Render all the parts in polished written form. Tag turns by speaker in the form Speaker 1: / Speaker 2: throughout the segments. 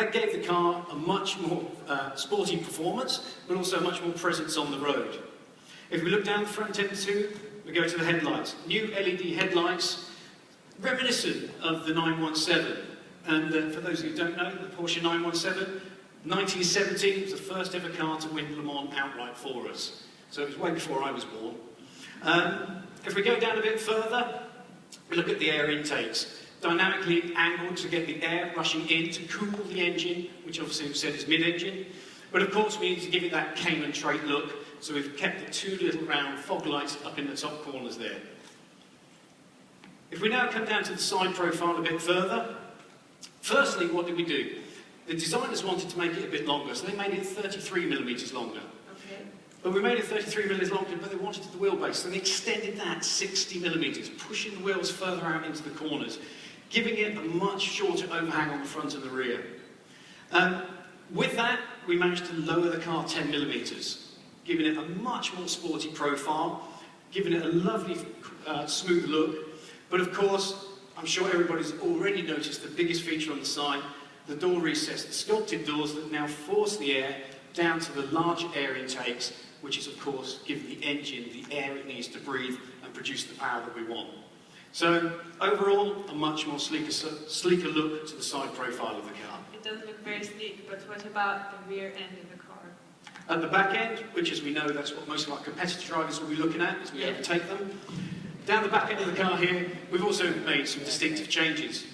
Speaker 1: That gave the car a much more sporty performance, but also much more presence on the road. If we look down the front end too, we go to the headlights. New LED headlights, reminiscent of the 917. And for those who don't know, the Porsche 917, 1970 was the first ever car to win Le Mans outright for us. So it was way before I was born. If we go down a bit further, we look at the air intakes. Dynamically angled to get the air rushing in to cool the engine, which obviously we've said is mid-engine. But of course we need to give it that Cayman trait look, so we've kept the two little round fog lights up in the top corners there. If we now come down to the side profile a bit further, firstly, what did we do? The designers wanted to make it a bit longer, so they made it 33mm longer.
Speaker 2: Okay.
Speaker 1: But we made it 33mm longer, but they wanted the wheelbase, so they extended that 60mm, pushing the wheels further out into the corners, giving it a much shorter overhang on the front and the rear. With that, we managed to lower the car 10mm, giving it a much more sporty profile, giving it a lovely, smooth look. But of course, I'm sure everybody's already noticed the biggest feature on the side, the door recess, the sculpted doors that now force the air down to the large air intakes, which is of course giving the engine the air it needs to breathe and produce the power that we want. So overall, a much more sleeker look to the side profile of the car.
Speaker 2: It does look very sleek, but what about the rear end of the car?
Speaker 1: At the back end, which as we know, that's what most of our competitor drivers will be looking at as we overtake them. Down the back end of the car here, we've also made some distinctive changes.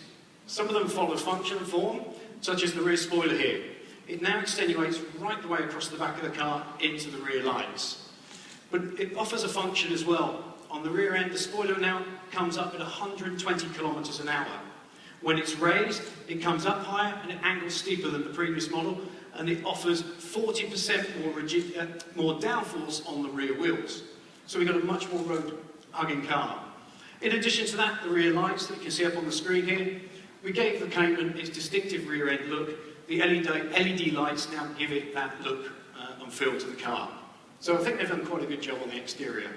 Speaker 1: Some of them follow function and form, such as the rear spoiler here. It now extenuates right the way across the back of the car into the rear lights. But it offers a function as well. On the rear end, the spoiler now comes up at 120 kilometers an hour. When it's raised, it comes up higher and it angles steeper than the previous model, and it offers 40% more downforce on the rear wheels. So we've got a much more road-hugging car. In addition to that, the rear lights that you can see up on the screen here, we gave the Cayman its distinctive rear end look. The LED lights now give it that look and feel to the car. So I think they've done quite a good job on the exterior.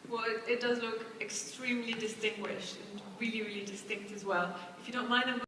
Speaker 2: Well, it does look extremely distinguished and really, really distinct as well. If you don't mind,